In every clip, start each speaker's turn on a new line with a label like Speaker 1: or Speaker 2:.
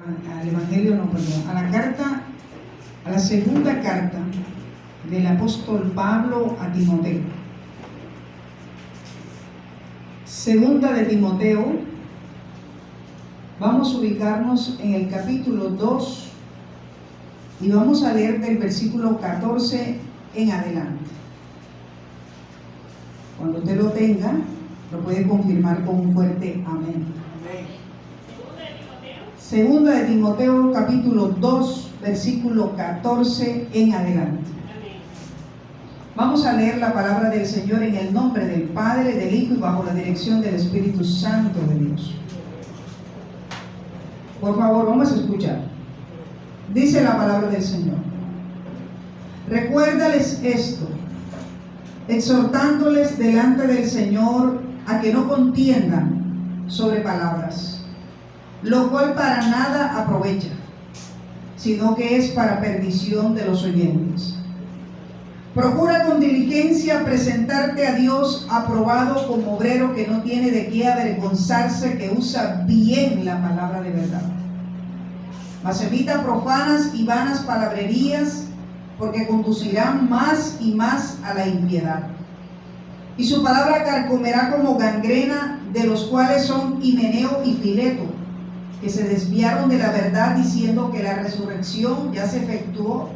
Speaker 1: al Evangelio, no, perdón, a la segunda carta del apóstol Pablo a Timoteo. Segunda de Timoteo, vamos a ubicarnos en el capítulo 2 y vamos a leer del versículo 14 en adelante. Cuando usted lo tenga, lo puede confirmar con un fuerte amén. Segunda de Timoteo, capítulo 2, versículo 14 en adelante. Vamos a leer la palabra del Señor en el nombre del Padre, del Hijo y bajo la dirección del Espíritu Santo de Dios. Por favor, vamos a escuchar. Dice la palabra del Señor: recuérdales esto, exhortándoles delante del Señor a que no contiendan sobre palabras, lo cual para nada aprovecha, sino que es para perdición de los oyentes. Procura con diligencia presentarte a Dios aprobado como obrero que no tiene de qué avergonzarse, que usa bien la palabra de verdad. Mas evita profanas y vanas palabrerías, porque conducirán más y más a la impiedad. Y su palabra carcomerá como gangrena, de los cuales son Himeneo y Fileto, que se desviaron de la verdad diciendo que la resurrección ya se efectuó,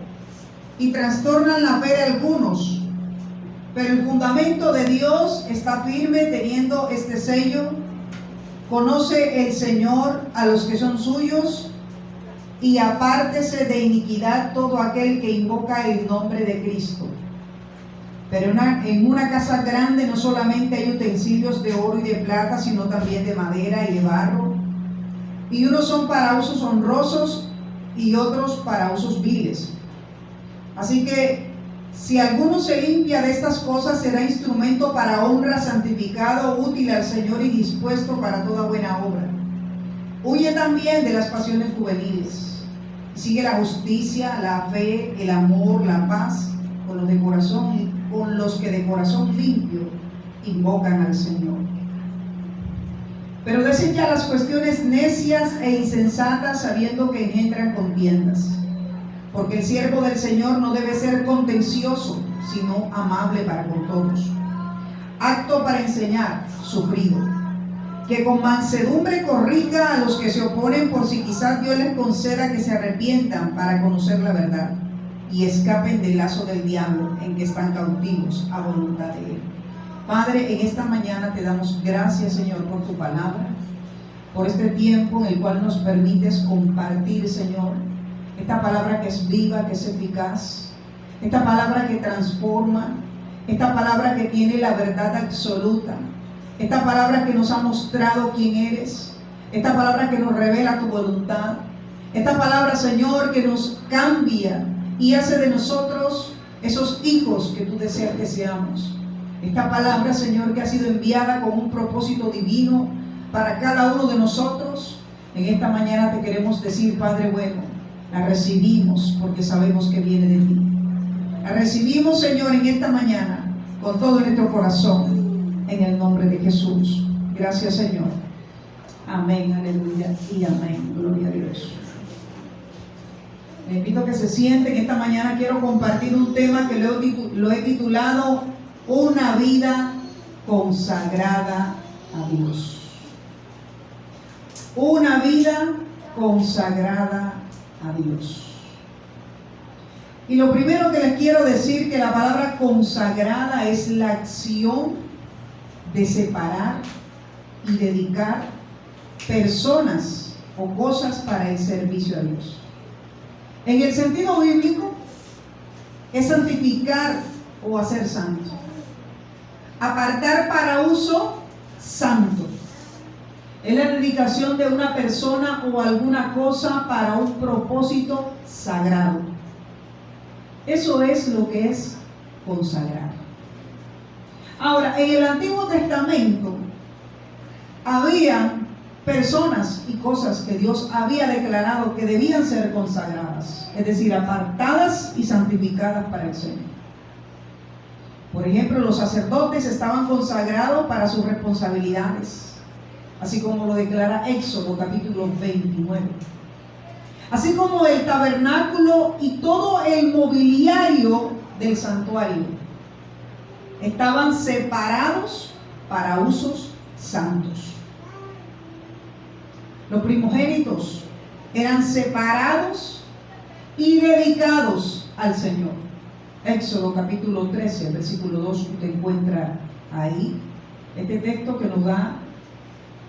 Speaker 1: y trastornan la fe de algunos. Pero el fundamento de Dios está firme, teniendo este sello: conoce el Señor a los que son suyos, y apártese de iniquidad todo aquel que invoca el nombre de Cristo. Pero en una casa grande no solamente hay utensilios de oro y de plata, sino también de madera y de barro, y unos son para usos honrosos y otros para usos viles. Así que si alguno se limpia de estas cosas, será instrumento para honra, santificado, útil al Señor y dispuesto para toda buena obra. Huye también de las pasiones juveniles. Sigue la justicia, la fe, el amor, la paz, con los que de corazón limpio invocan al Señor. Pero desecha las cuestiones necias e insensatas, sabiendo que engendran contiendas. Porque el siervo del Señor no debe ser contencioso, sino amable para con todos, apto para enseñar, sufrido, que con mansedumbre corrija a los que se oponen, por si quizás Dios les conceda que se arrepientan para conocer la verdad y escapen del lazo del diablo en que están cautivos a voluntad de Él. Padre, en esta mañana te damos gracias, Señor, por tu palabra, por este tiempo en el cual nos permites compartir, Señor, esta palabra que es viva, que es eficaz, esta palabra que transforma, esta palabra que tiene la verdad absoluta, esta palabra que nos ha mostrado quién eres, esta palabra que nos revela tu voluntad, esta palabra, Señor, que nos cambia y hace de nosotros esos hijos que tú deseas que seamos. Esta palabra, Señor, que ha sido enviada con un propósito divino para cada uno de nosotros. En esta mañana te queremos decir, Padre bueno, la recibimos porque sabemos que viene de ti. La recibimos, Señor, en esta mañana con todo nuestro corazón, en el nombre de Jesús. Gracias, Señor. Amén, aleluya y amén. Gloria a Dios. Le invito a que se sienten. Esta mañana quiero compartir un tema que lo he titulado Una vida consagrada a Dios. Una vida consagrada a Dios. Y lo primero que les quiero decir, que la palabra consagrada es la acción de separar y dedicar personas o cosas para el servicio a Dios. En el sentido bíblico es santificar o hacer santo, apartar para uso santo. Es la dedicación de una persona o alguna cosa para un propósito sagrado. Eso es lo que es consagrar. Ahora, en el Antiguo Testamento había personas y cosas que Dios había declarado que debían ser consagradas, es decir, apartadas y santificadas para el Señor. Por ejemplo, los sacerdotes estaban consagrados para sus responsabilidades, así como lo declara Éxodo capítulo 29. así como el tabernáculo y todo el mobiliario del santuario. Estaban separados para usos santos. Los primogénitos eran separados y dedicados al Señor. Éxodo capítulo 13, versículo 2, usted encuentra ahí este texto que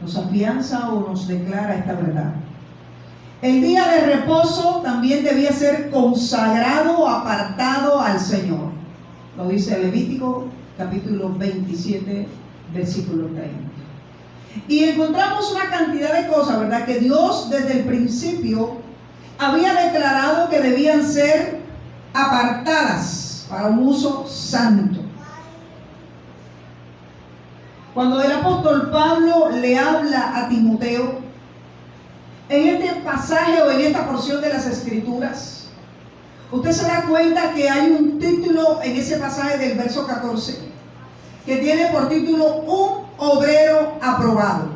Speaker 1: nos afianza o nos declara esta verdad. El día de reposo también debía ser consagrado, apartado al Señor. Lo dice Levítico capítulo 27, versículo 30. Y encontramos una cantidad de cosas, ¿verdad?, que Dios desde el principio había declarado que debían ser apartadas para un uso santo. Cuando el apóstol Pablo le habla a Timoteo, en este pasaje o en esta porción de las Escrituras, usted se da cuenta que hay un título en ese pasaje del verso 14 que tiene por título un obrero aprobado.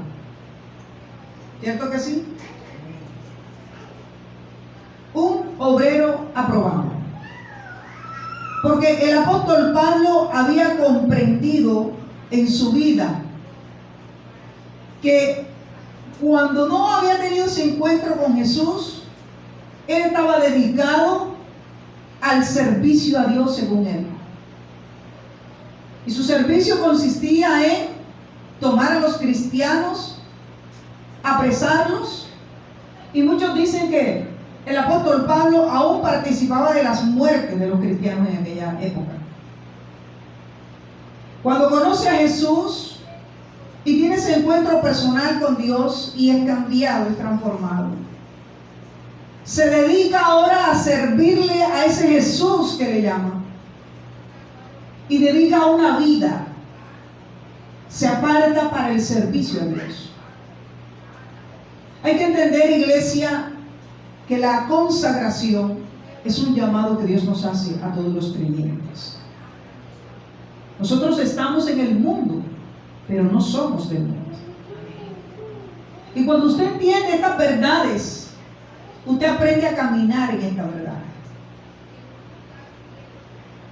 Speaker 1: ¿Cierto que sí? Un obrero aprobado. Porque el apóstol Pablo había comprendido en su vida que cuando no había tenido ese encuentro con Jesús, él estaba dedicado al servicio a Dios según él. Y su servicio consistía en tomar a los cristianos, apresarlos, y muchos dicen que el apóstol Pablo aún participaba de las muertes de los cristianos en aquella época. Cuando conoce a Jesús y tiene ese encuentro personal con Dios y es cambiado, es transformado, se dedica ahora a servirle a ese Jesús que le llama y dedica una vida, se aparta para el servicio a Dios. Hay que entender, iglesia, que la consagración es un llamado que Dios nos hace a todos los creyentes. Nosotros estamos en el mundo, pero no somos del mundo. Y cuando usted entiende estas verdades, usted aprende a caminar en esta verdad.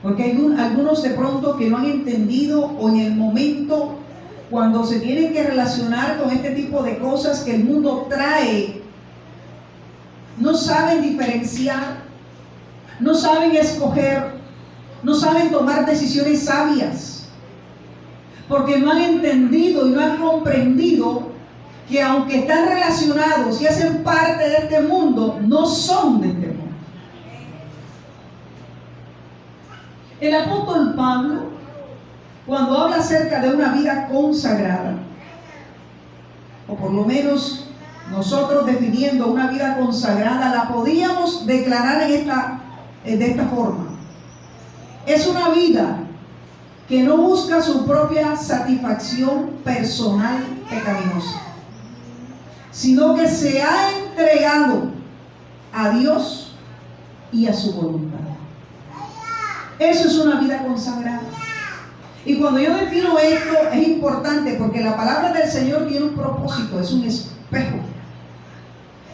Speaker 1: Porque hay algunos de pronto que no han entendido, o en el momento cuando se tienen que relacionar con este tipo de cosas que el mundo trae, no saben diferenciar, no saben escoger, no saben tomar decisiones sabias, porque no han entendido y no han comprendido que aunque están relacionados y hacen parte de este mundo, no son de este mundo. El apóstol Pablo, cuando habla acerca de una vida consagrada, o por lo menos nosotros definiendo una vida consagrada, la podíamos declarar de esta forma. Es una vida que no busca su propia satisfacción personal pecaminosa, sino que se ha entregado a Dios y a su voluntad. Eso es una vida consagrada. Y cuando yo defino esto, es importante porque la palabra del Señor tiene un propósito, es un espejo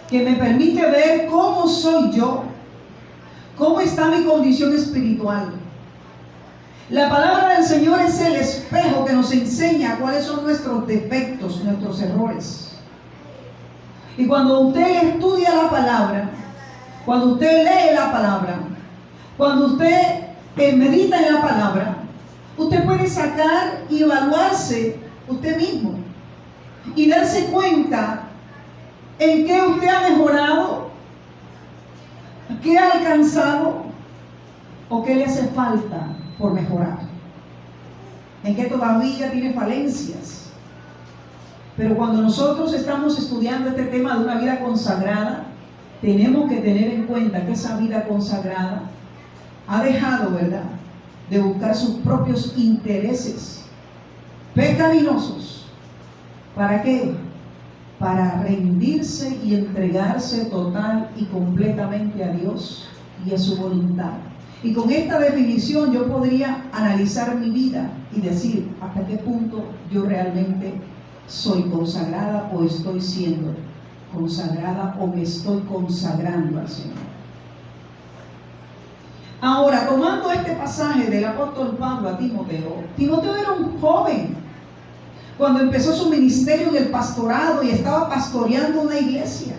Speaker 1: que me permite ver cómo soy yo, cómo está mi condición espiritual. La palabra del Señor es el espejo que nos enseña cuáles son nuestros defectos, nuestros errores. Y cuando usted estudia la palabra, cuando usted lee la palabra, cuando usted medita en la palabra, usted puede sacar y evaluarse usted mismo y darse cuenta en qué usted ha mejorado, qué ha alcanzado o qué le hace falta por mejorar, en qué todavía tiene falencias. Pero cuando nosotros estamos estudiando este tema de una vida consagrada, tenemos que tener en cuenta que esa vida consagrada ha dejado, ¿verdad?, de buscar sus propios intereses pecaminosos. ¿Para qué? Para rendirse y entregarse total y completamente a Dios y a su voluntad. Y con esta definición yo podría analizar mi vida y decir hasta qué punto yo realmente soy consagrada o estoy siendo consagrada o me estoy consagrando al Señor. Ahora, tomando este pasaje del apóstol Pablo a Timoteo, Timoteo era un joven cuando empezó su ministerio en el pastorado y estaba pastoreando una iglesia.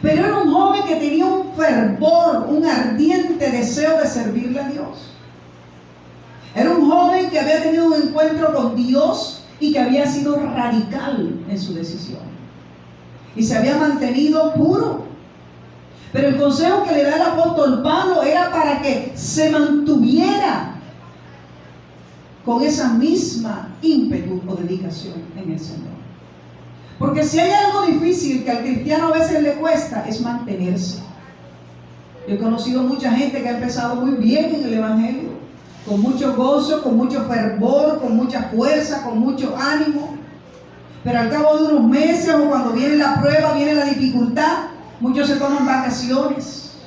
Speaker 1: Pero era un joven que tenía un fervor, un ardiente deseo de servirle a Dios. Era un joven que había tenido un encuentro con Dios y que había sido radical en su decisión. Y se había mantenido puro. Pero el consejo que le da el apóstol Pablo era para que se mantuviera con esa misma ímpetu o dedicación en el Señor. Porque si hay algo difícil que al cristiano a veces le cuesta, es mantenerse. Yo he conocido mucha gente que ha empezado muy bien en el Evangelio, con mucho gozo, con mucho fervor, con mucha fuerza, con mucho ánimo. Pero al cabo de unos meses o cuando viene la prueba, viene la dificultad, muchos se toman vacaciones.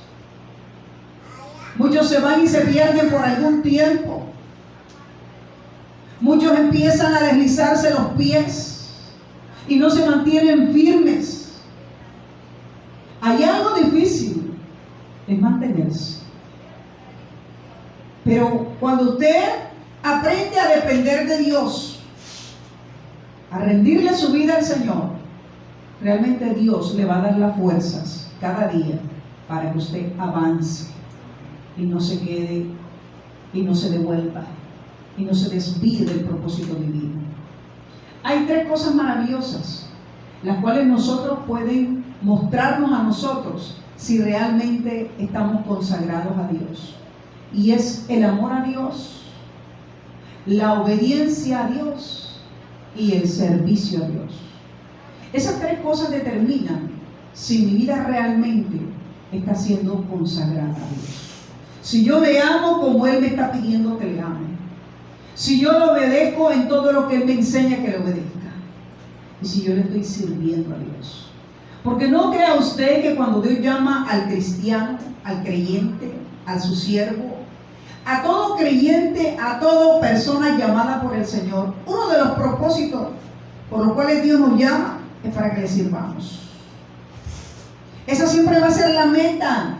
Speaker 1: Muchos se van y se pierden por algún tiempo. Muchos empiezan a deslizarse los pies y no se mantienen firmes. Hay algo difícil en mantenerse. Pero cuando usted aprende a depender de Dios, a rendirle su vida al Señor, realmente Dios le va a dar las fuerzas cada día para que usted avance y no se quede y no se devuelva y no se desvíe del propósito divino. Hay tres cosas maravillosas, las cuales nosotros pueden mostrarnos a nosotros si realmente estamos consagrados a Dios. Y es el amor a Dios, la obediencia a Dios y el servicio a Dios. Esas tres cosas determinan si mi vida realmente está siendo consagrada a Dios. Si yo le amo como Él me está pidiendo que le ame. Si yo le obedezco en todo lo que Él me enseña que le obedezca. Y si yo le estoy sirviendo a Dios. Porque no crea usted que cuando Dios llama al cristiano, al creyente, a su siervo, a todo creyente, a toda persona llamada por el Señor, uno de los propósitos por los cuales Dios nos llama es para que le sirvamos. Esa siempre va a ser la meta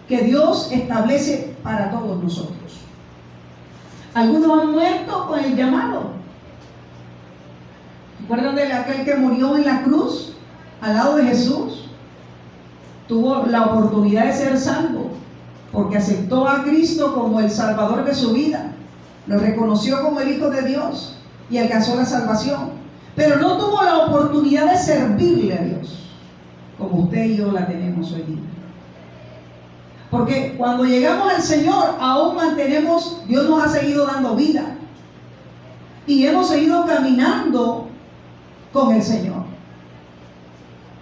Speaker 1: que Dios establece para todos nosotros. Algunos han muerto con el llamado. ¿Recuerdan de aquel que murió en la cruz al lado de Jesús? Tuvo la oportunidad de ser salvo porque aceptó a Cristo como el Salvador de su vida, lo reconoció como el Hijo de Dios y alcanzó la salvación, pero no tuvo la oportunidad de servirle a Dios como usted y yo la tenemos hoy día. Porque cuando llegamos al Señor aún mantenemos, Dios nos ha seguido dando vida y hemos seguido caminando con el Señor.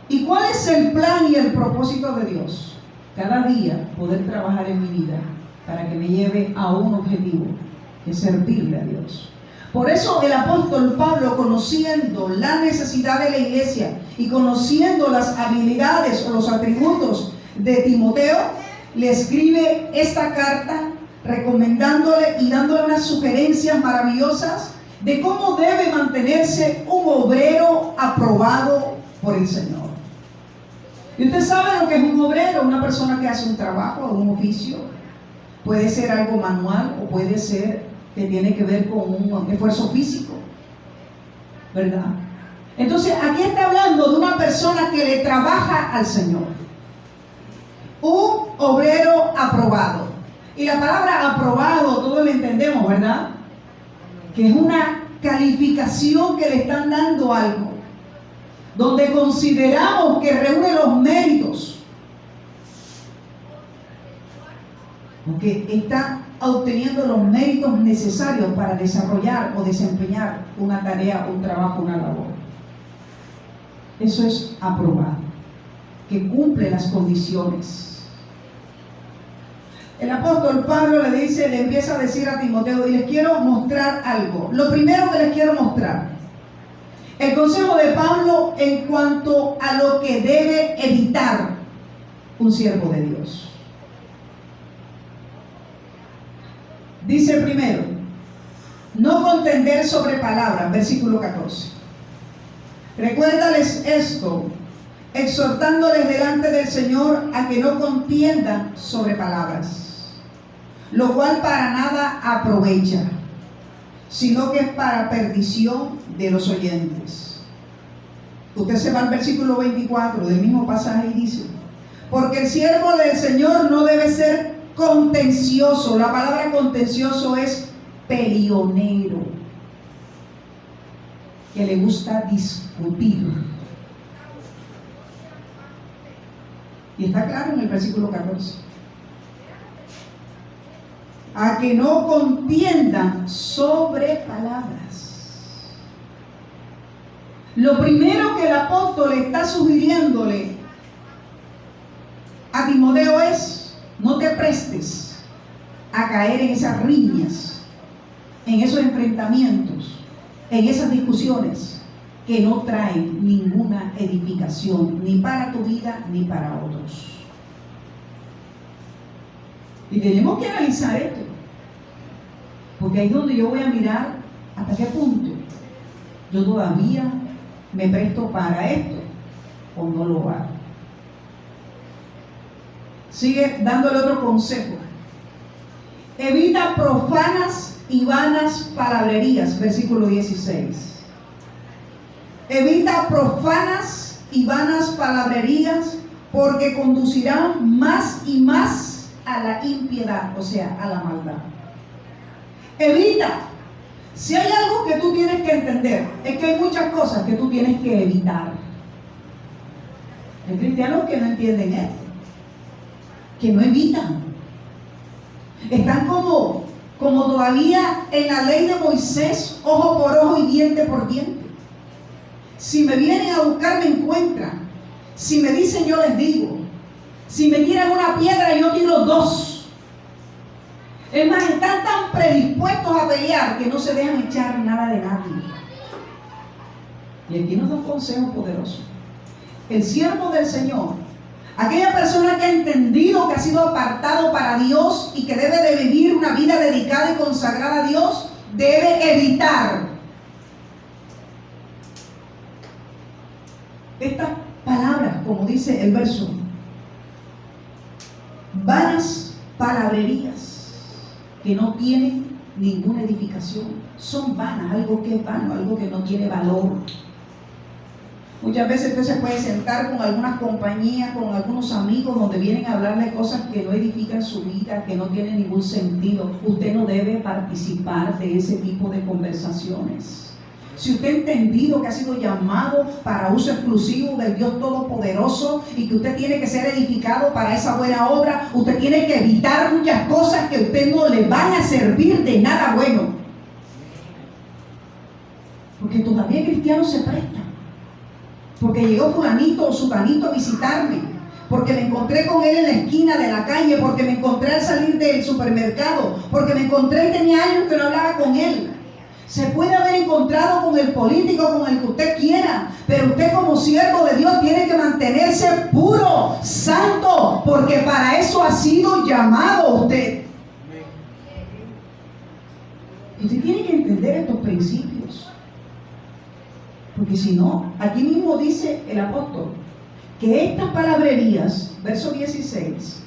Speaker 1: ¿Y cuál es el plan y el propósito de Dios? Cada día poder trabajar en mi vida para que me lleve a un objetivo, que es servirle a Dios. Por eso el apóstol Pablo, conociendo la necesidad de la iglesia y conociendo las habilidades o los atributos de Timoteo, le escribe esta carta recomendándole y dándole unas sugerencias maravillosas de cómo debe mantenerse un obrero aprobado por el Señor. Y usted sabe lo que es un obrero, una persona que hace un trabajo o un oficio. Puede ser algo manual o puede ser que tiene que ver con un esfuerzo físico, ¿verdad? Entonces aquí está hablando de una persona que le trabaja al Señor. Un obrero aprobado. Y la palabra aprobado, todos le entendemos, ¿verdad? Que es una calificación que le están dando a algo, donde consideramos que reúne los méritos, porque está obteniendo los méritos necesarios para desarrollar o desempeñar una tarea, un trabajo, una labor. Eso es aprobado, que cumple las condiciones. El apóstol Pablo le empieza a decir a Timoteo, y les quiero mostrar algo. Lo primero que les quiero mostrar, el consejo de Pablo en cuanto a lo que debe evitar un siervo de Dios. Dice primero, no contender sobre palabras, versículo 14. Recuérdales esto, exhortándoles delante del Señor a que no contiendan sobre palabras, lo cual para nada aprovecha, sino que es para perdición de los oyentes. Usted se va al versículo 24 del mismo pasaje y dice: porque el siervo del Señor no debe ser contencioso. La palabra contencioso es pelionero, que le gusta discutir. Y está claro en el versículo 14. A que no contiendan sobre palabras. Lo primero que el apóstol está sugiriéndole a Timoteo es: no te prestes a caer en esas riñas, en esos enfrentamientos, en esas discusiones que no traen ninguna edificación, ni para tu vida ni para otros. Y tenemos que analizar esto, porque ahí es donde yo voy a mirar hasta qué punto yo todavía me presto para esto o no lo hago. Sigue dándole otro consejo: evita profanas y vanas palabrerías, versículo 16. Evita profanas y vanas palabrerías, porque conducirán más y más a la impiedad, o sea, a la maldad. Evita. Si hay algo que tú tienes que entender, es que hay muchas cosas que tú tienes que evitar. Hay cristianos que no entienden esto, que no evitan. Están como todavía en la ley de Moisés, ojo por ojo y diente por diente. Si me vienen a buscar, me encuentran. Si me dicen, yo les digo. Si me tiran una piedra, yo tiro dos. Es más, están tan predispuestos a pelear que no se dejan echar nada de nadie. Y aquí nos da un consejo poderoso. El siervo del Señor, aquella persona que ha entendido que ha sido apartado para Dios y que debe de vivir una vida dedicada y consagrada a Dios, debe evitar estas palabras, como dice el verso: vanas palabrerías que no tienen ninguna edificación. Son vanas, algo que es vano, algo que no tiene valor. Muchas veces usted se puede sentar con algunas compañías, con algunos amigos, donde vienen a hablarle cosas que no edifican su vida, que no tienen ningún sentido. Usted no debe participar de ese tipo de conversaciones. Si usted ha entendido que ha sido llamado para uso exclusivo del Dios Todopoderoso y que usted tiene que ser edificado para esa buena obra, usted tiene que evitar muchas cosas que a usted no le van a servir de nada bueno. Porque todavía cristianos se prestan. Porque llegó fulanito o sutanito a visitarme, porque me encontré con él en la esquina de la calle, porque me encontré al salir del supermercado, porque me encontré y tenía años que no hablaba con él. Se puede haber encontrado con el político, con el que usted quiera, pero usted como siervo de Dios tiene que mantenerse puro, santo, porque para eso ha sido llamado usted. Y usted tiene que entender estos principios. Porque si no, aquí mismo dice el apóstol que estas palabrerías, verso 16,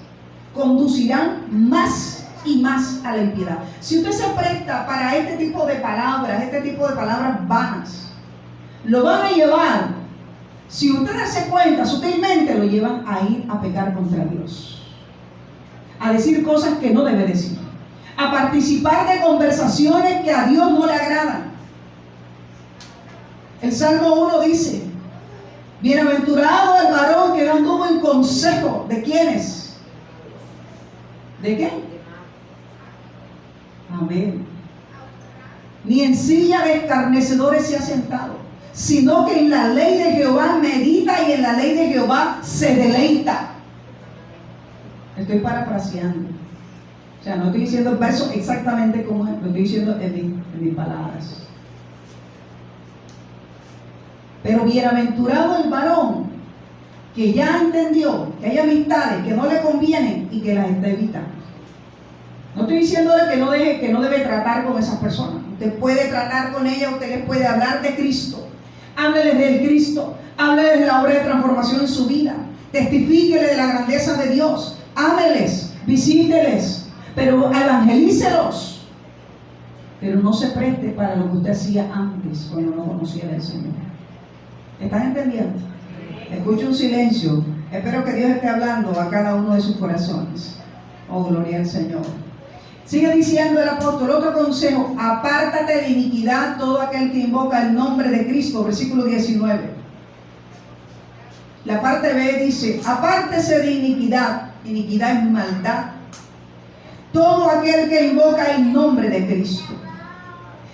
Speaker 1: conducirán más y más a la impiedad. Si usted se presta para este tipo de palabras vanas, lo van a llevar, si usted se cuenta, sutilmente lo llevan a ir a pecar contra Dios, a decir cosas que no debe decir, a participar de conversaciones que a Dios no le agradan. El Salmo 1 dice: bienaventurado el varón que no anduvo en consejo. ¿De quiénes? ¿De qué? Amén. Ni en silla de escarnecedores se ha sentado, sino que en la ley de Jehová medita y en la ley de Jehová se deleita. Estoy parafraseando. O sea, no estoy diciendo el verso exactamente como es, lo estoy diciendo en mis palabras. Pero bienaventurado el varón que ya entendió que hay amistades que no le convienen y que las está evitando. No estoy diciéndole que no debe tratar con esas personas. Usted puede tratar con ellas, usted les puede hablar de Cristo, Hábleles del Cristo, hábleles de la obra de transformación en su vida, testifíquele de la grandeza de Dios, ámeles, visíteles, pero evangelícelos. Pero no se preste para lo que usted hacía antes, cuando no conocía al Señor. ¿Están entendiendo? Escuche un silencio. Espero que Dios esté hablando a cada uno de sus corazones. Oh, gloria al Señor. Sigue diciendo el apóstol, otro consejo: apártate de iniquidad todo aquel que invoca el nombre de Cristo. Versículo 19. La parte B dice: apártese de iniquidad. Iniquidad es maldad. Todo aquel que invoca el nombre de Cristo.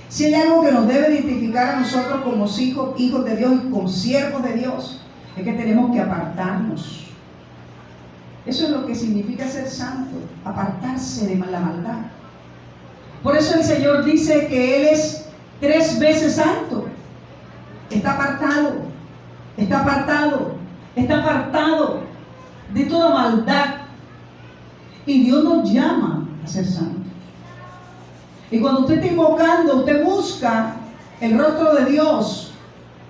Speaker 1: Si hay algo que nos debe identificar a nosotros como hijos de Dios y como siervos de Dios, es que tenemos que apartarnos. Eso es lo que significa ser santo, apartarse de la maldad. Por eso el Señor dice que Él es 3 veces santo. Está apartado, está apartado, está apartado de toda maldad. Y Dios nos llama a ser santos. Y cuando usted está invocando, usted busca el rostro de Dios,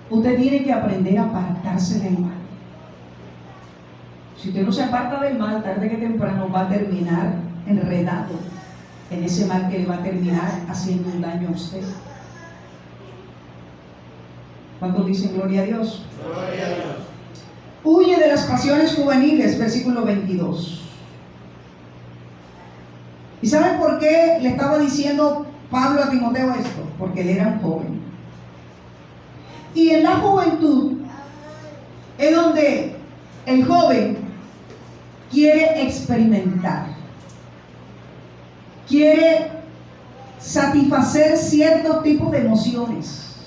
Speaker 1: usted tiene que aprender a apartarse del mal. Si usted no se aparta del mal, tarde que temprano va a terminar enredado en ese mal que le va a terminar haciendo un daño a usted. ¿Cuántos dicen gloria a Dios? Gloria a Dios. Huye de las pasiones juveniles, versículo 22. ¿Y saben por qué le estaba diciendo Pablo a Timoteo esto? Porque él era un joven. Y en la juventud es donde el joven quiere experimentar, quiere satisfacer ciertos tipos de emociones,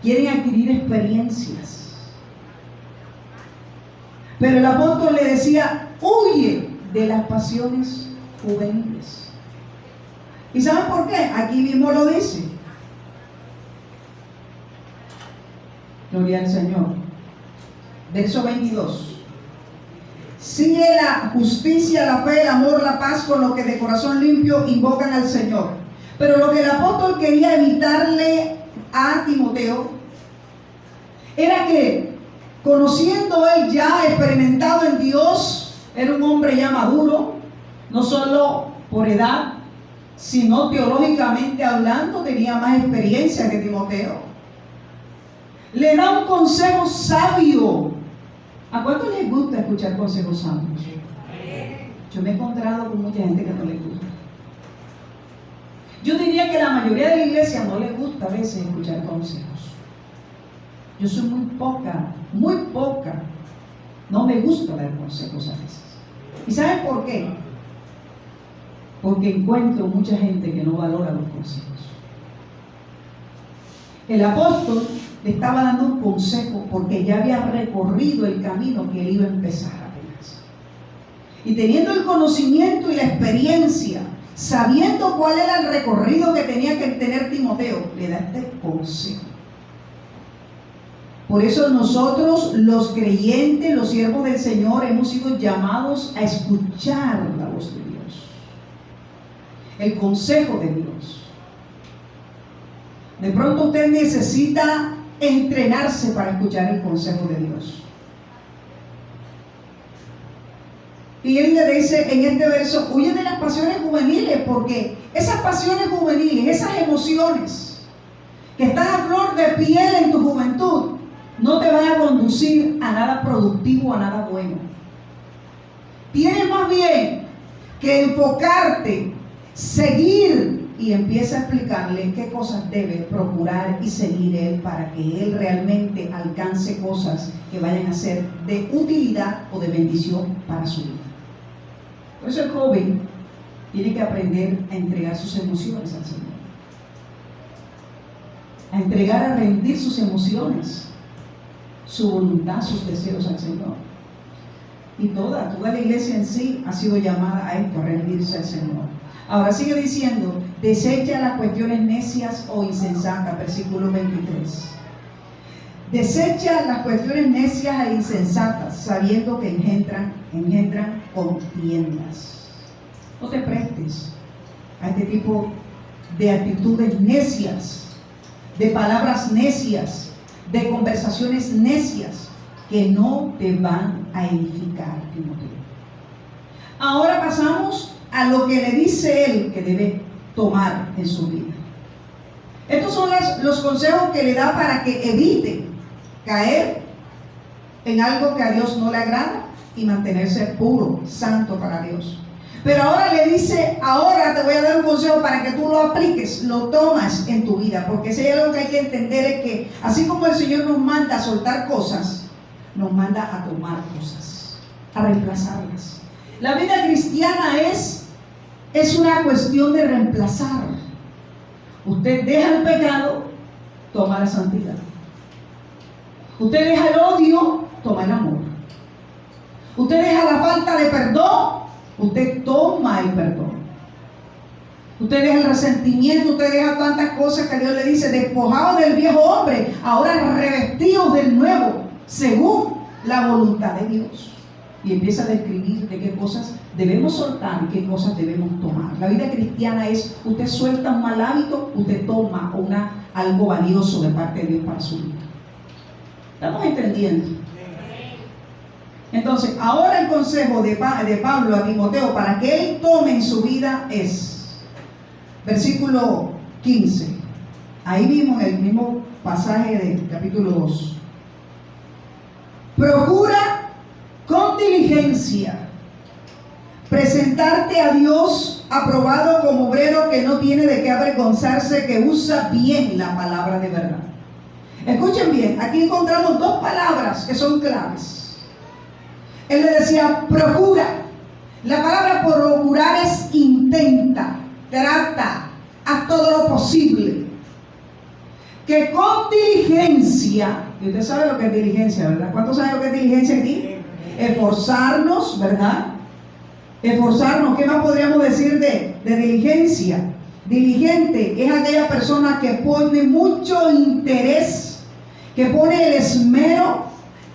Speaker 1: quieren adquirir experiencias. Pero el apóstol le decía: huye de las pasiones juveniles. ¿Y saben por qué? Aquí mismo lo dice. Gloria al Señor. Verso 22. Sigue la justicia, la fe, el amor, la paz, con lo que de corazón limpio invocan al Señor. Pero lo que el apóstol quería evitarle a Timoteo era que, conociendo él ya, experimentado en Dios, era un hombre ya maduro, no solo por edad, sino teológicamente hablando, tenía más experiencia que Timoteo. Le da un consejo sabio. ¿A cuántos les gusta escuchar consejos sabios? Yo me he encontrado con mucha gente que no les gusta. Yo diría que la mayoría de la iglesia no les gusta a veces escuchar consejos. Yo soy muy poca. No me gusta dar consejos a veces. ¿Y saben por qué? Porque encuentro mucha gente que no valora los consejos. El apóstol le estaba dando un consejo porque ya había recorrido el camino que él iba a empezar apenas. Y teniendo el conocimiento y la experiencia, sabiendo cuál era el recorrido que tenía que tener Timoteo, le da este consejo. Por eso nosotros, los creyentes, los siervos del Señor, hemos sido llamados a escuchar la voz de Dios, el consejo de Dios. De pronto usted necesita entrenarse para escuchar el consejo de Dios. Y él le dice en este verso: huye de las pasiones juveniles, porque esas pasiones juveniles, esas emociones que están a flor de piel en tu juventud, no te van a conducir a nada productivo, a nada bueno. Tienes más bien que enfocarte, seguir, y empieza a explicarle qué cosas debe procurar y seguir él para que él realmente alcance cosas que vayan a ser de utilidad o de bendición para su vida. Por eso el joven tiene que aprender a entregar sus emociones al Señor, a entregar, a rendir sus emociones, su voluntad, sus deseos al Señor. Y toda la iglesia en sí ha sido llamada a esto, a rendirse al Señor. Ahora sigue diciendo: desecha las cuestiones necias o insensatas, versículo 23. Desecha las cuestiones necias e insensatas, sabiendo que engendran contiendas. No te prestes a este tipo de actitudes necias, de palabras necias, de conversaciones necias que no te van a edificar, Timoteo. Ahora pasamos a lo que le dice él que debe tomar en su vida. Estos son los consejos que le da para que evite caer en algo que a Dios no le agrada y mantenerse puro, santo para Dios. Pero ahora le dice, ahora te voy a dar un consejo para que tú lo apliques, lo tomas en tu vida, porque si hay algo que hay que entender es que así como el Señor nos manda a soltar cosas, nos manda a tomar cosas, a reemplazarlas. La vida cristiana es una cuestión de reemplazar. Usted deja el pecado, toma la santidad. Usted deja el odio, toma el amor. Usted deja la falta de perdón, usted toma el perdón. Usted deja el resentimiento, usted deja tantas cosas que Dios le dice, despojados del viejo hombre, ahora revestidos del nuevo, según la voluntad de Dios. Y empieza a describir de qué cosas debemos soltar y qué cosas debemos tomar. La vida cristiana es, usted suelta un mal hábito, usted toma algo valioso de parte de Dios para su vida. ¿Estamos entendiendo? Entonces, ahora el consejo de Pablo a Timoteo para que él tome en su vida es, versículo 15, ahí mismo en el mismo pasaje del capítulo 2. Procura con diligencia presentarte a Dios aprobado como obrero que no tiene de qué avergonzarse, que usa bien la palabra de verdad. Escuchen bien, aquí encontramos dos palabras que son claves. Él le decía, procura. La palabra procurar es intenta, trata, haz todo lo posible. Que con diligencia, y usted sabe lo que es diligencia, ¿verdad? ¿Cuántos saben lo que es diligencia aquí? Esforzarnos, ¿verdad? Esforzarnos, ¿qué más podríamos decir de diligencia? Diligente es aquella persona que pone mucho interés, que pone el esmero,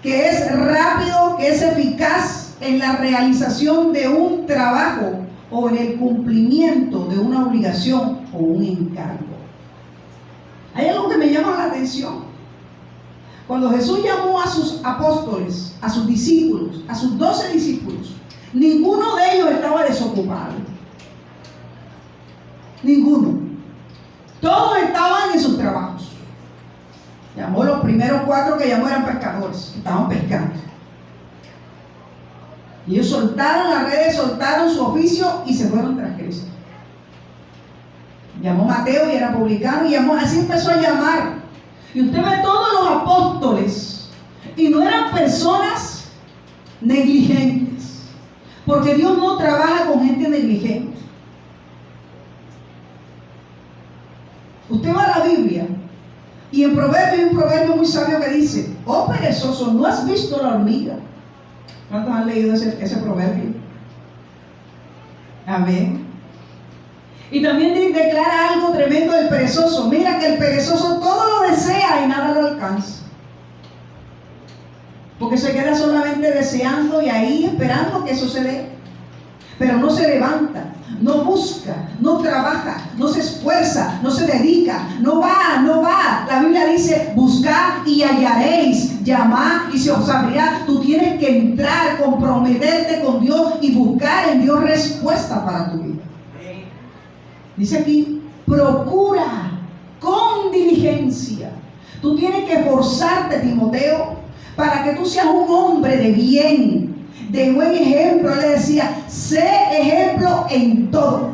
Speaker 1: que es rápido, que es eficaz en la realización de un trabajo o en el cumplimiento de una obligación o un encargo. Hay algo que me llama la atención. Cuando Jesús llamó a sus apóstoles, a sus discípulos, a sus 12 discípulos, ninguno de ellos estaba desocupado. Ninguno. Todos estaban en sus trabajos. Llamó los primeros 4 que llamó eran pescadores, estaban pescando. Y ellos soltaron las redes, soltaron su oficio y se fueron tras Cristo. Llamó Mateo y era publicano, y así empezó a llamar. Y usted ve todos los apóstoles, y no eran personas negligentes, porque Dios no trabaja con gente negligente. Usted va a la Biblia, y en Proverbio hay un proverbio muy sabio que dice, oh perezoso, ¿no has visto la hormiga? ¿Cuántos han leído ese proverbio? Amén. Y también declara algo tremendo del perezoso. Mira que el perezoso todo lo desea y nada lo alcanza. Porque se queda solamente deseando y ahí esperando que eso se dé. Pero no se levanta, no busca, no trabaja, no se esfuerza, no se dedica, no va. La Biblia dice, buscad y hallaréis, llamad y se os abrirá. Tú tienes que entrar, comprometerte con Dios y buscar en Dios respuesta para tu vida. Dice aquí, procura con diligencia. Tú tienes que esforzarte, Timoteo, para que tú seas un hombre de bien, de buen ejemplo. Él le decía, sé ejemplo en todo.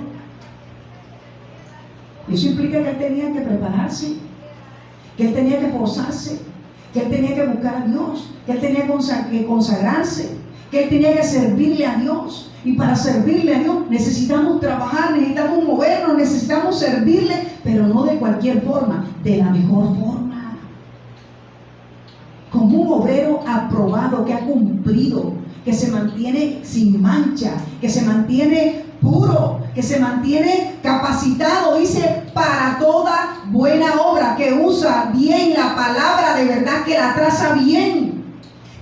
Speaker 1: Y eso implica que él tenía que prepararse, que él tenía que esforzarse, que él tenía que buscar a Dios, que él tenía que consagrarse, que él tenía que servirle a Dios. Y para servirle a Dios necesitamos trabajar, necesitamos movernos, necesitamos servirle, pero no de cualquier forma, de la mejor forma. Como un obrero aprobado que ha cumplido, que se mantiene sin mancha, que se mantiene puro, que se mantiene capacitado, dice, para toda buena obra, que usa bien la palabra de verdad, que la traza bien,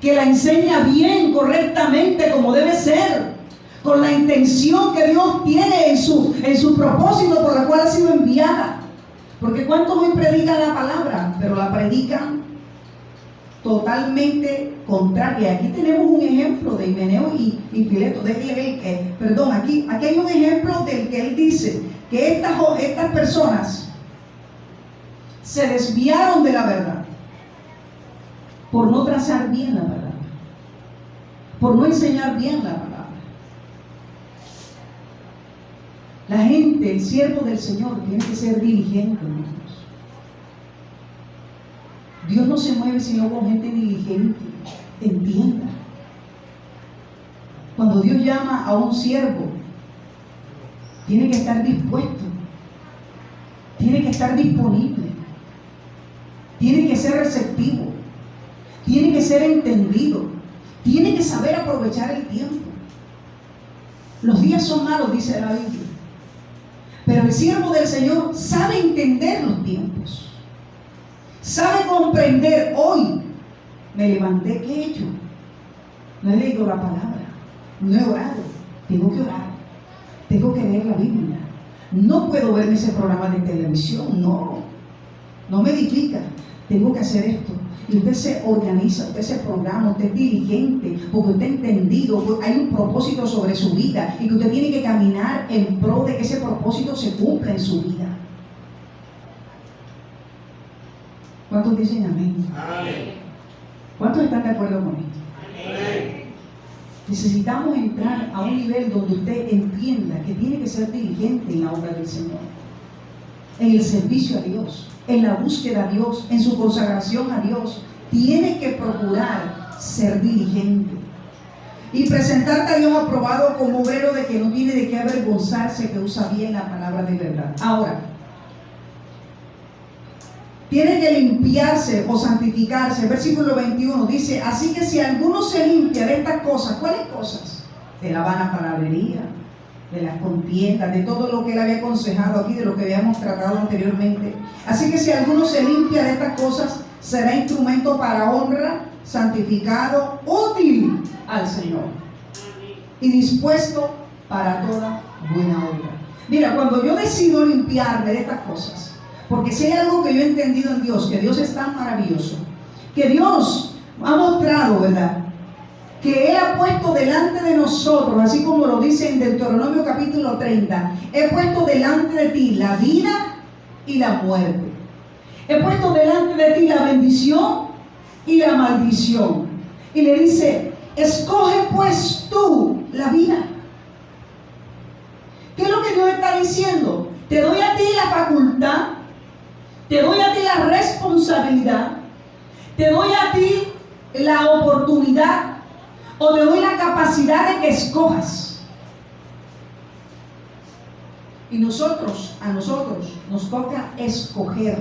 Speaker 1: que la enseña bien, correctamente, como debe ser, con la intención que Dios tiene en su propósito por la cual ha sido enviada. Porque ¿cuántos hoy predican la palabra? Pero la predican totalmente contraria. Aquí tenemos un ejemplo de Himeneo y Fileto. Aquí hay un ejemplo del que él dice que estas personas se desviaron de la verdad por no trazar bien la palabra, por no enseñar bien la palabra. La gente, el siervo del Señor, tiene que ser diligente, hermanos. Dios no se mueve si no con gente diligente. Entienda. Cuando Dios llama a un siervo, tiene que estar dispuesto, tiene que estar disponible, tiene que ser receptivo, tiene que ser entendido, tiene que saber aprovechar el tiempo. Los días son malos, dice la Biblia, pero el siervo del Señor sabe entender los tiempos, sabe comprender. Hoy me levanté, ¿qué he hecho? No he leído la palabra, no he orado, tengo que orar, tengo que leer la Biblia. No puedo verme ese programa de televisión, no me edifica, tengo que hacer esto. Y usted se organiza, usted se programa, usted es diligente, porque usted ha entendido que hay un propósito sobre su vida y que usted tiene que caminar en pro de que ese propósito se cumpla en su vida. ¿Cuántos dicen amén? Amén. ¿Cuántos están de acuerdo con esto? Amén. Necesitamos entrar a un nivel donde usted entienda que tiene que ser diligente en la obra del Señor, en el servicio a Dios, en la búsqueda a Dios, en su consagración a Dios. Tiene que procurar ser diligente y presentarte a Dios aprobado como obrero de que no tiene de qué avergonzarse, que usa bien la palabra de verdad. Ahora, tiene que limpiarse o santificarse. Versículo 21 dice: así que si alguno se limpia de estas cosas, ¿cuáles cosas? De la vana palabrería, de las contiendas, de todo lo que él había aconsejado aquí, de lo que habíamos tratado anteriormente. Así que si alguno se limpia de estas cosas, será instrumento para honra, santificado, útil al Señor y dispuesto para toda buena obra. Mira, cuando yo decido limpiarme de estas cosas, porque si hay algo que yo he entendido en Dios, que Dios es tan maravilloso, que Dios ha mostrado, ¿verdad?, que Él ha puesto delante de nosotros, así como lo dice en Deuteronomio capítulo 30, he puesto delante de ti la vida y la muerte. He puesto delante de ti la bendición y la maldición. Y le dice: escoge pues tú la vida. ¿Qué es lo que Dios está diciendo? Te doy a ti la facultad, te doy a ti la responsabilidad, te doy a ti la oportunidad, o te doy la capacidad de que escojas. Y a nosotros nos toca escoger.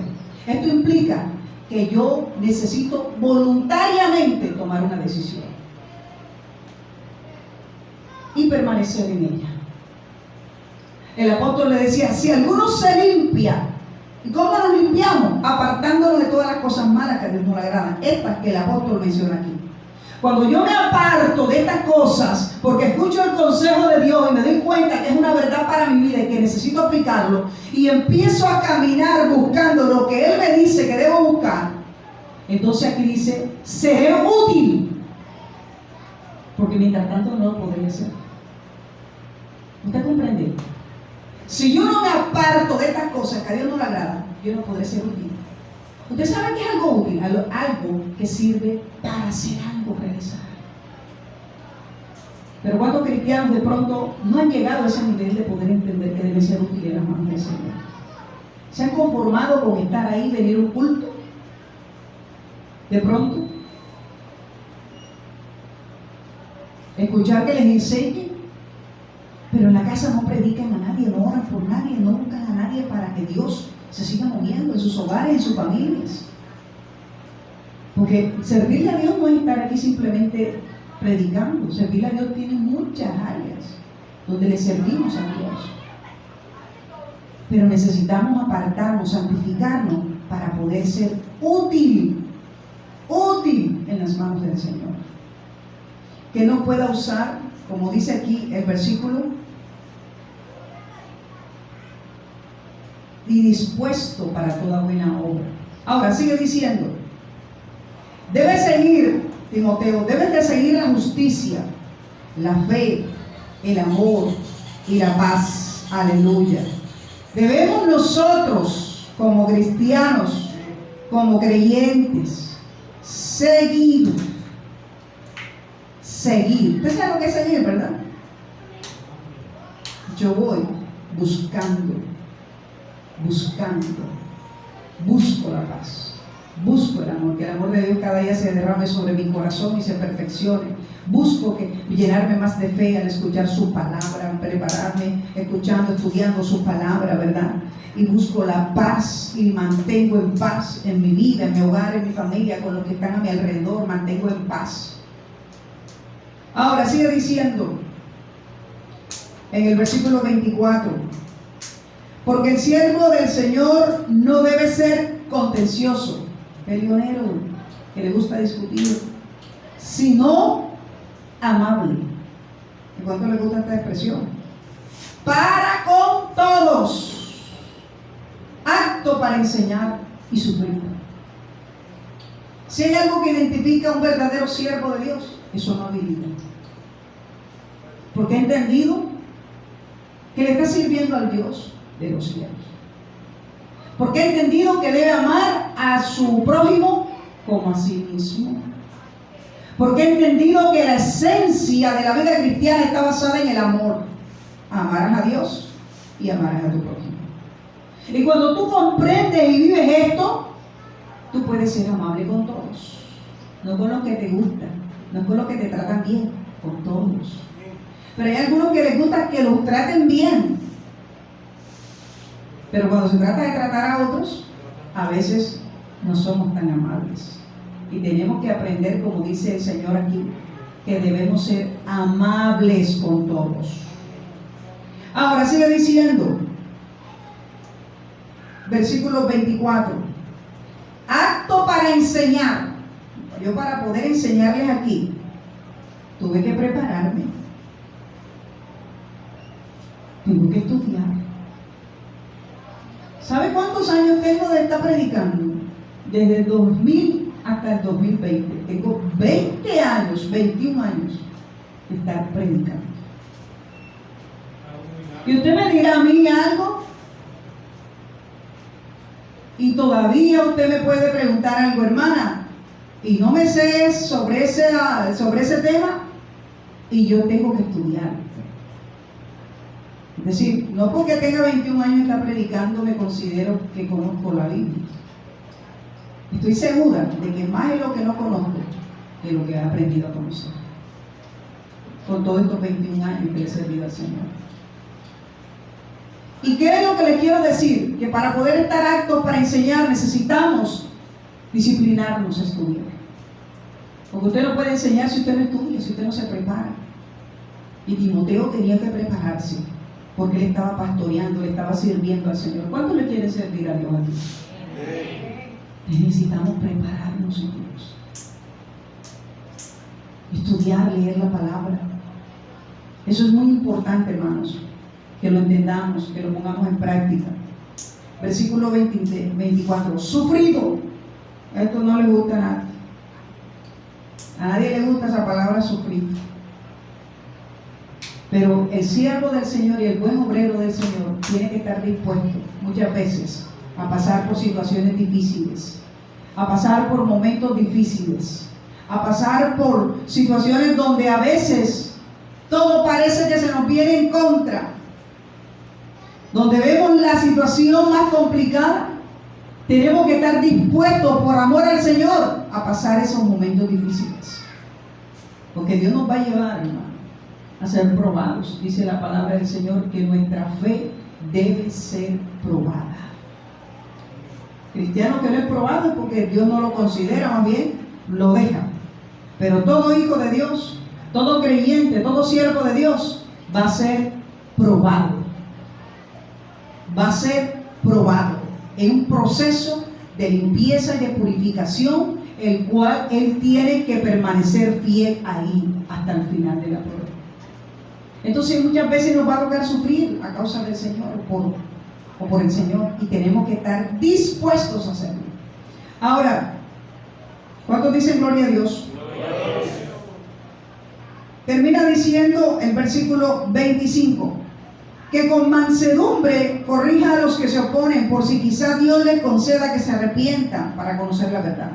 Speaker 1: Esto implica que yo necesito voluntariamente tomar una decisión y permanecer en ella. El apóstol le decía: si alguno se limpia, ¿y cómo nos limpiamos? Apartándonos de todas las cosas malas que a Dios no le agradan. Estas que el apóstol menciona aquí. Cuando yo me aparto de estas cosas, porque escucho el consejo de Dios y me doy cuenta que es una verdad para mi vida y que necesito aplicarlo, y empiezo a caminar buscando lo que Él me dice que debo buscar, entonces aquí dice: seré útil, porque mientras tanto no lo podré hacer. ¿Usted comprende? Si yo no me aparto de estas cosas que a Dios no le agrada, yo no podré ser útil. ¿Usted sabe qué es algo útil? Algo que sirve para hacer algo, realizar. Pero ¿cuántos cristianos de pronto no han llegado a ese nivel de poder entender que debe ser útil en las manos del Señor? ¿Se han conformado con estar ahí, venir a un culto? De pronto, escuchar que les enseñen, pero en la casa no predican a nadie, no oran por nadie, no buscan a nadie para que Dios se siga moviendo en sus hogares, en sus familias. Porque servirle a Dios no es estar aquí simplemente predicando. Servirle a Dios tiene muchas áreas donde le servimos a Dios. Pero necesitamos apartarnos, santificarnos para poder ser útil en las manos del Señor. Que no pueda usar, como dice aquí el versículo, y dispuesto para toda buena obra. Ahora sigue diciendo: Debes seguir, Timoteo, debes de seguir la justicia, la fe, el amor y la paz. Aleluya. Debemos nosotros, como cristianos, como creyentes, seguir. Usted sabe lo que es seguir, ¿verdad? Yo voy buscando, busco la paz, busco el amor, que el amor de Dios cada día se derrame sobre mi corazón y se perfeccione. Busco llenarme más de fe al escuchar su palabra, prepararme, escuchando, estudiando su palabra, ¿verdad? Y busco la paz y mantengo en paz en mi vida, en mi hogar, en mi familia, con los que están a mi alrededor, mantengo en paz. Ahora sigue diciendo en el versículo 24, porque el siervo del Señor no debe ser contencioso, peleonero, que le gusta discutir, sino amable. ¿En cuánto le gusta esta expresión? Para con todos, apto para enseñar y sufrir. Si hay algo que identifica a un verdadero siervo de Dios, es su amabilidad. Porque ha entendido que le está sirviendo al Dios de los cielos. Porque ha entendido que debe amar a su prójimo como a sí mismo. Porque ha entendido que la esencia de la vida cristiana está basada en el amor. Amarás a Dios y amarás a tu prójimo. Y cuando tú comprendes y vives esto, tú puedes ser amable con todos. No con los que te gustan, no con los que te tratan bien, con todos. Pero hay algunos que les gusta que los traten bien. Pero cuando se trata de tratar a otros, a veces no somos tan amables. Y tenemos que aprender, como dice el Señor aquí, que debemos ser amables con todos. Ahora sigue diciendo, versículo 24, apto para enseñar. Yo, para poder enseñarles aquí, tuve que prepararme, tengo que estudiar. ¿Sabe cuántos años tengo de estar predicando? Desde el 2000 hasta el 2020. Tengo 20 años, 21 años de estar predicando. Y usted me dirá a mí algo, y todavía usted me puede preguntar algo, hermana, y no me sé sobre ese tema, y yo tengo que estudiar. Es decir, no porque tenga 21 años y está predicando me considero que conozco la Biblia. Estoy segura de que más es lo que no conozco que lo que he aprendido a conocer con todos estos 21 años que le he servido al Señor. ¿Y qué es lo que les quiero decir? Que para poder estar aptos para enseñar necesitamos disciplinarnos a estudiar. Porque usted no puede enseñar si usted no estudia, si usted no se prepara. Y Timoteo tenía que prepararse, porque él estaba pastoreando, le estaba sirviendo al Señor. ¿Cuánto le quiere servir a Dios aquí? Necesitamos prepararnos en Dios. Estudiar, leer la palabra. Eso es muy importante, hermanos, que lo entendamos, que lo pongamos en práctica. Versículo 24. Sufrido. Esto no le gusta a nadie. A nadie le gusta esa palabra sufrir. Pero el siervo del Señor y el buen obrero del Señor tiene que estar dispuesto muchas veces a pasar por situaciones difíciles, a pasar por momentos difíciles, a pasar por situaciones donde a veces todo parece que se nos viene en contra, donde vemos la situación más complicada. Tenemos que estar dispuestos por amor al Señor a pasar esos momentos difíciles, porque Dios nos va a llevar, hermano, a ser probados. Dice la palabra del Señor que nuestra fe debe ser probada. Cristiano que no es probado es porque Dios no lo considera, más bien lo deja. Pero todo hijo de Dios, todo creyente, todo siervo de Dios va a ser probado. Va a ser probado en un proceso de limpieza y de purificación, el cual él tiene que permanecer fiel ahí hasta el final de la prueba. Entonces muchas veces nos va a tocar sufrir a causa del Señor o por el Señor, y tenemos que estar dispuestos a hacerlo. Ahora, ¿Cuántos dicen gloria a Dios? Termina diciendo el versículo 25, que con mansedumbre corrija a los que se oponen, por si quizá Dios les conceda que se arrepientan para conocer la verdad.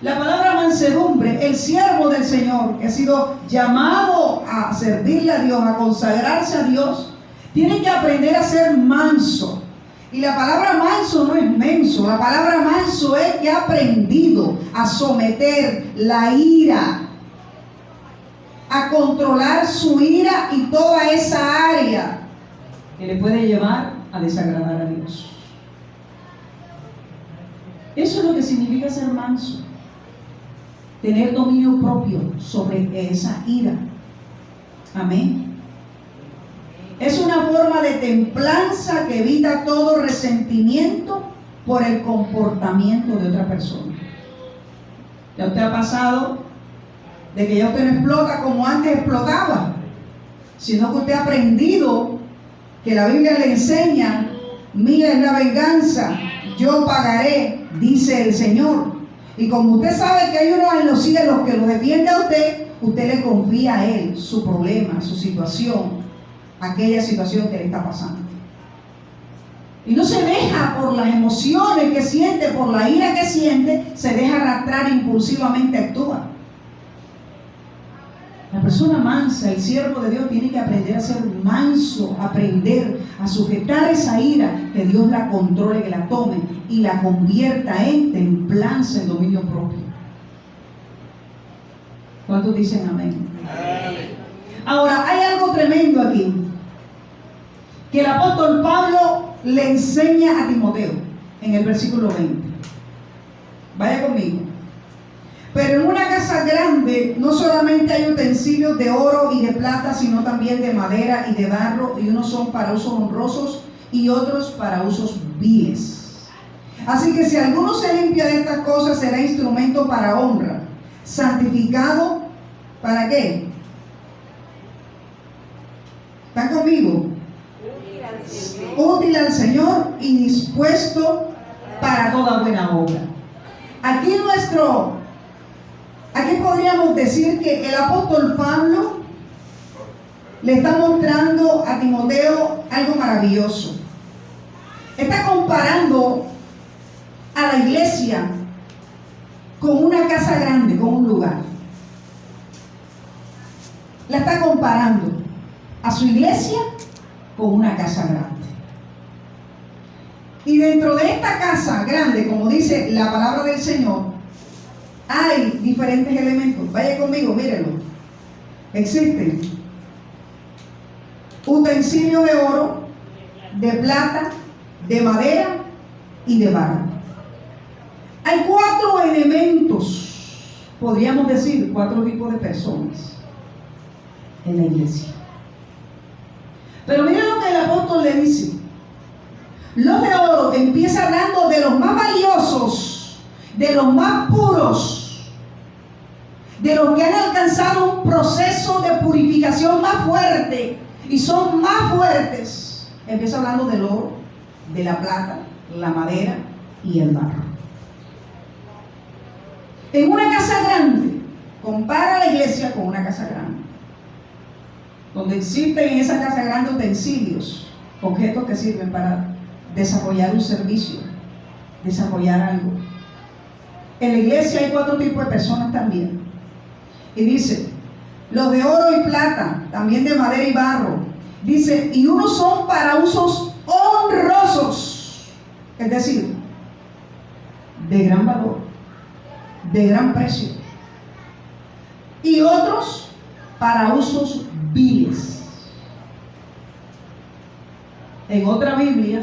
Speaker 1: La palabra mansedumbre, el siervo del Señor, que ha sido llamado a servirle a Dios, a consagrarse a Dios, tiene que aprender a ser manso. Y la palabra manso no es menso, la palabra manso es que ha aprendido a someter la ira, a controlar su ira y toda esa área que le puede llevar a desagradar a Dios. Eso es lo que significa ser manso. Tener dominio propio sobre esa ira. Amén. Es una forma de templanza que evita todo resentimiento por el comportamiento de otra persona. ¿Ya usted ha pasado de que ya usted no explota como antes explotaba? Sino que usted ha aprendido que la Biblia le enseña: mía es la venganza, yo pagaré, dice el Señor. Y como usted sabe que hay uno en los cielos que lo defiende a usted, usted le confía a Él su problema, su situación, aquella situación que le está pasando. Y no se deja por las emociones que siente, por la ira que siente, se deja arrastrar impulsivamente, actúa. La persona mansa, el siervo de Dios, tiene que aprender a ser manso, aprender a sujetar esa ira, que Dios la controle, que la tome y la convierta en templanza, en dominio propio. ¿Cuántos dicen amén? Ahora, hay algo tremendo aquí, que el apóstol Pablo le enseña a Timoteo en el versículo 20. Vaya conmigo. Pero en una casa grande no solamente hay utensilios de oro y de plata, sino también de madera y de barro, y unos son para usos honrosos y otros para usos viles. Así que si alguno se limpia de estas cosas, será instrumento para honra, santificado, ¿para qué? ¿Están conmigo? Útil al Señor y dispuesto para toda buena obra. Aquí podríamos decir que el apóstol Pablo le está mostrando a Timoteo algo maravilloso. Está comparando a la iglesia con una casa grande, con un lugar. La está comparando a su iglesia con una casa grande. Y dentro de esta casa grande, como dice la palabra del Señor, hay diferentes elementos. Vaya conmigo, mírenlo. Existen utensilios de oro, de plata, de madera y de barro. Hay 4 elementos, podríamos decir, 4 tipos de personas en la iglesia. Pero miren lo que el apóstol le dice. Los de oro empieza hablando de los más valiosos, de los más puros, de los que han alcanzado un proceso de purificación más fuerte y son más fuertes. Empieza hablando del oro, de la plata, la madera y el barro. En una casa grande, compara la iglesia con una casa grande, donde existen en esa casa grande utensilios, objetos que sirven para desarrollar un servicio, desarrollar algo. En la iglesia hay 4 tipos de personas también. Y dice, los de oro y plata, también de madera y barro. Dice, y unos son para usos honrosos, es decir, de gran valor, de gran precio. Y otros para usos viles. En otra Biblia,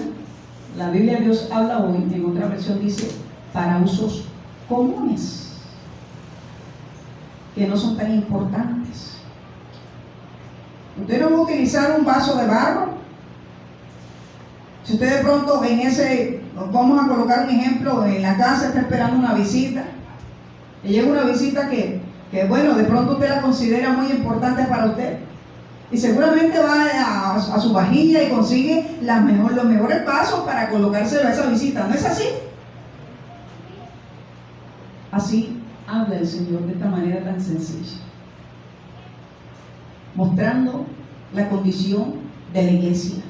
Speaker 1: la Biblia de Dios habla hoy, en otra versión dice, para usos comunes, que no son tan importantes. Usted no va a utilizar un vaso de barro. Si usted de pronto vamos a colocar un ejemplo, en la casa está esperando una visita, y llega una visita que bueno, de pronto usted la considera muy importante para usted, y seguramente va a su vajilla y consigue los mejores vasos para colocárselo a esa visita. ¿No es así? Así habla el Señor de esta manera tan sencilla, mostrando la condición de la iglesia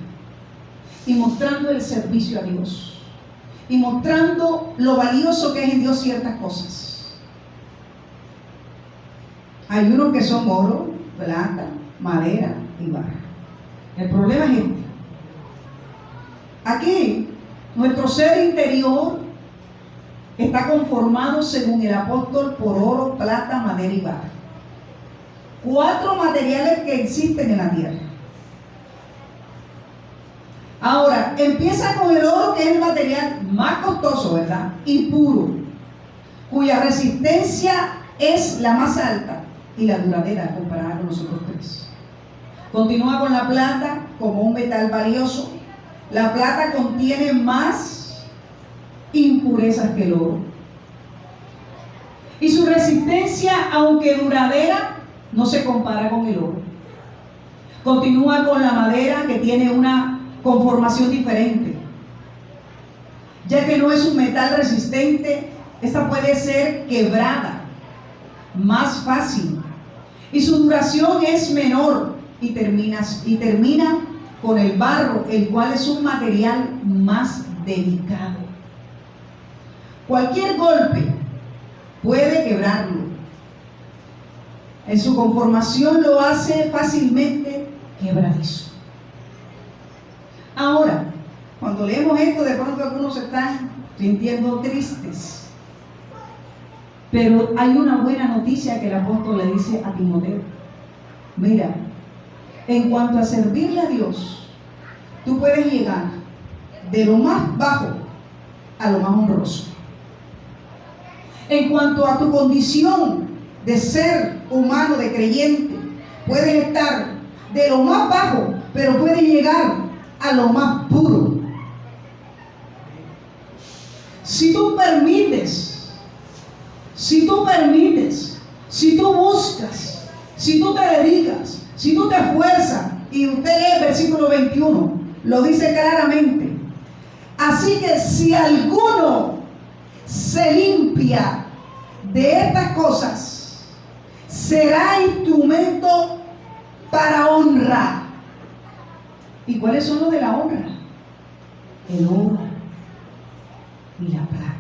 Speaker 1: y mostrando el servicio a Dios y mostrando lo valioso que es en Dios ciertas cosas. Hay unos que son oro, plata, madera y barro. El problema es este. Aquí, nuestro ser interior está conformado, según el apóstol, por oro, plata, madera y barro. 4 materiales que existen en la tierra. Ahora, empieza con el oro, que es el material más costoso, ¿verdad? Y puro, cuya resistencia es la más alta y la duradera comparada con los otros 3. Continúa con la plata como un metal valioso. La plata contiene más impurezas que el oro. Y su resistencia, aunque duradera, no se compara con el oro. Continúa con la madera, que tiene una conformación diferente. Ya que no es un metal resistente, esta puede ser quebrada más fácil. Y su duración es menor y termina con el barro, el cual es un material más delicado. Cualquier golpe puede quebrarlo. En su conformación lo hace fácilmente quebradizo. Ahora, cuando leemos esto, de pronto algunos se están sintiendo tristes. Pero hay una buena noticia que el apóstol le dice a Timoteo. Mira, en cuanto a servirle a Dios, tú puedes llegar de lo más bajo a lo más honroso. En cuanto a tu condición de ser humano, de creyente, puedes estar de lo más bajo, pero puedes llegar a lo más puro. Si tú permites, si tú buscas, si tú te dedicas, si tú te esfuerzas, y usted lee el versículo 21, lo dice claramente. Así que si alguno se limpia de estas cosas, será instrumento para honra. ¿Y cuáles son los de la honra? El oro y la plata.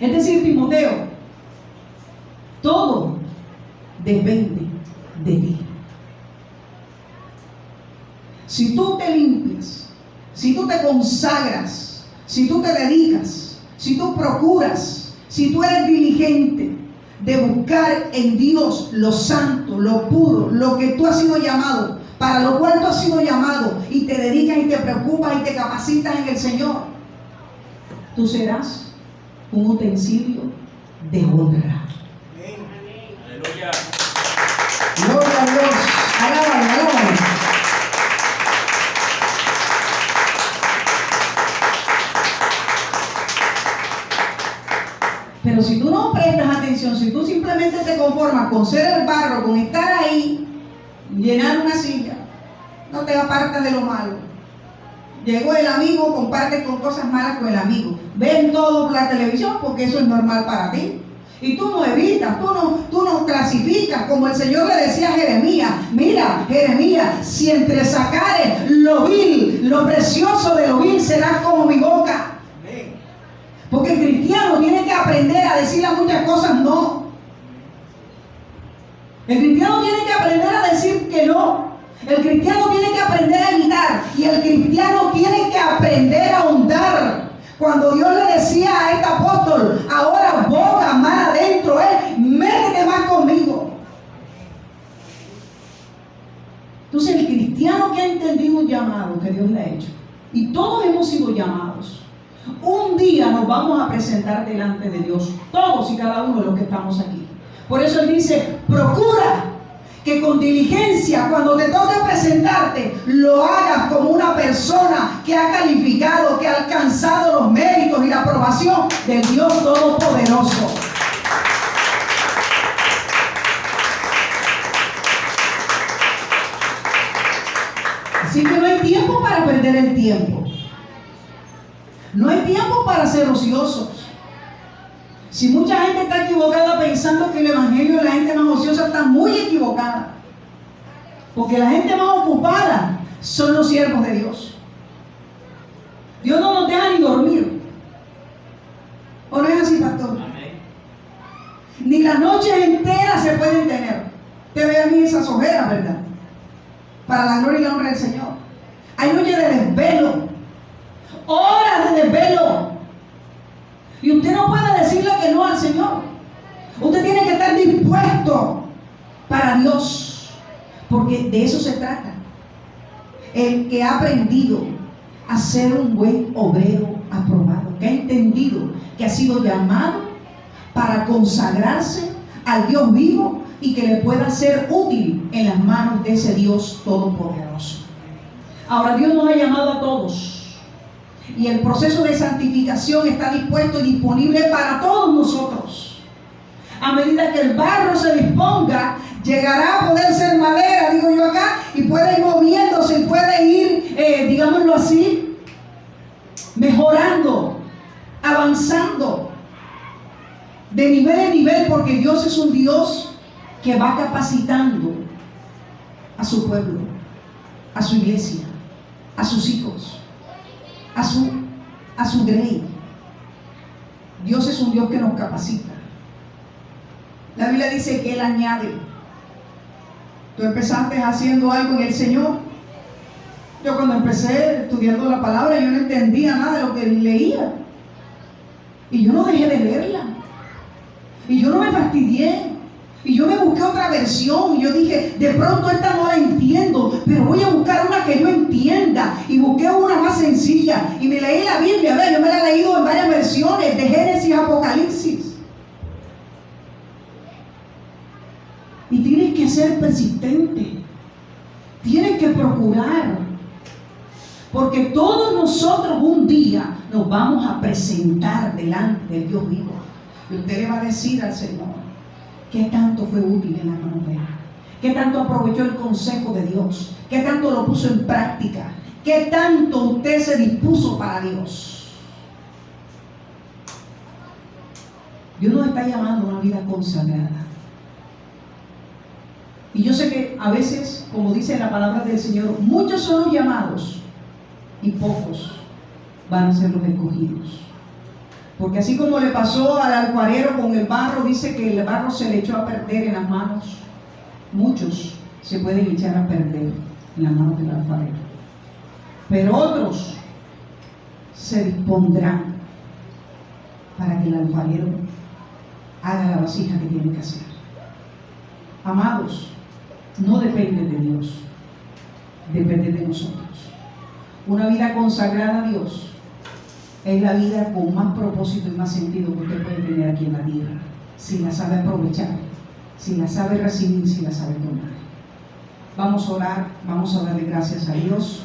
Speaker 1: Es decir, Timoteo, todo depende de ti. Si tú te limpias, si tú te consagras, si tú te dedicas, si tú procuras, si tú eres diligente de buscar en Dios lo santo, lo puro, lo que tú has sido llamado, para lo cual tú has sido llamado, y te dedicas y te preocupas y te capacitas en el Señor, tú serás un utensilio de honra.
Speaker 2: Aleluya.
Speaker 1: Gloria a Dios. Alábalo, alábalo. Pero si tú no prestas atención, si tú simplemente te conformas con ser el barro, con estar ahí, llenar una silla, no te apartas de lo malo. Llegó el amigo, compartes con cosas malas con el amigo. Ven todo por la televisión porque eso es normal para ti. Y tú no evitas, tú no clasificas, como el Señor le decía a Jeremías. Mira, Jeremías, si entre sacares lo vil, lo precioso de lo vil, serás como mi boca. Porque el cristiano tiene que aprender a decirle a muchas cosas no. El cristiano tiene que aprender a decir que no. El cristiano tiene que aprender a evitar. Y el cristiano tiene que aprender a ahondar. Cuando Dios le decía a este apóstol, ahora boga más adentro, métete más conmigo. Entonces el cristiano que ha entendido un llamado que Dios le ha hecho, y todos hemos sido llamados, un día nos vamos a presentar delante de Dios, todos y cada uno de los que estamos aquí. Por eso Él dice, procura que con diligencia, cuando te toque presentarte, lo hagas como una persona que ha calificado, que ha alcanzado los méritos y la aprobación del Dios Todopoderoso. Así que no hay tiempo para perder el tiempo. No hay tiempo para ser ociosos. Si mucha gente está equivocada pensando que el evangelio de la gente más ociosa, está muy equivocada. Porque la gente más ocupada son los siervos de Dios. Dios no nos deja ni dormir. ¿O no es así, pastor?
Speaker 2: Amén.
Speaker 1: Ni las noches enteras se pueden tener. Te ve a mí esas ojeras, ¿verdad? Para la gloria y la honra del Señor. Hay noches de desvelo, horas de desvelo. Y usted no puede decirle que no al Señor. Usted tiene que estar dispuesto para Dios, porque de eso se trata. El que ha aprendido a ser un buen obrero aprobado, que ha entendido que ha sido llamado para consagrarse al Dios vivo y que le pueda ser útil en las manos de ese Dios todopoderoso. Ahora, Dios nos ha llamado a todos y el proceso de santificación está dispuesto y disponible para todos nosotros. A medida que el barro se disponga, llegará a poder ser madera, digo yo acá, y puede ir moviéndose y puede ir, digámoslo así, mejorando, avanzando de nivel en nivel, porque Dios es un Dios que va capacitando a su pueblo, a su iglesia, a sus hijos, a su grey. Dios es un Dios que nos capacita. La Biblia dice que Él añade. Tú empezaste haciendo algo en el Señor. Yo cuando empecé estudiando la palabra, yo no entendía nada de lo que leía. Y yo no dejé de leerla. Y yo no me fastidié. Y yo me busqué otra versión. Y yo dije, de pronto esta no la entiendo, pero voy a buscar una que yo entienda. Y busqué una más sencilla. Y me leí la Biblia. ¿Ves? Yo me la he leído en varias versiones, de Génesis a Apocalipsis. Y tienes que ser persistente. Tienes que procurar. Porque todos nosotros un día nos vamos a presentar delante del Dios vivo. Y usted le va a decir al Señor qué tanto fue útil en la mano de Él, qué tanto aprovechó el consejo de Dios, qué tanto lo puso en práctica, qué tanto usted se dispuso para Dios. Dios nos está llamando a una vida consagrada. Y yo sé que a veces, como dice la palabra del Señor, muchos son los llamados y pocos van a ser los escogidos. Porque así como le pasó al alfarero con el barro, dice que el barro se le echó a perder en las manos. Muchos se pueden echar a perder en las manos del alfarero. Pero otros se dispondrán para que el alfarero haga la vasija que tiene que hacer. Amados, no depende de Dios, depende de nosotros. Una vida consagrada a Dios es la vida con más propósito y más sentido que usted puede tener aquí en la tierra, si la sabe aprovechar, si la sabe recibir, si la sabe tomar. Vamos a orar, vamos a darle gracias a Dios.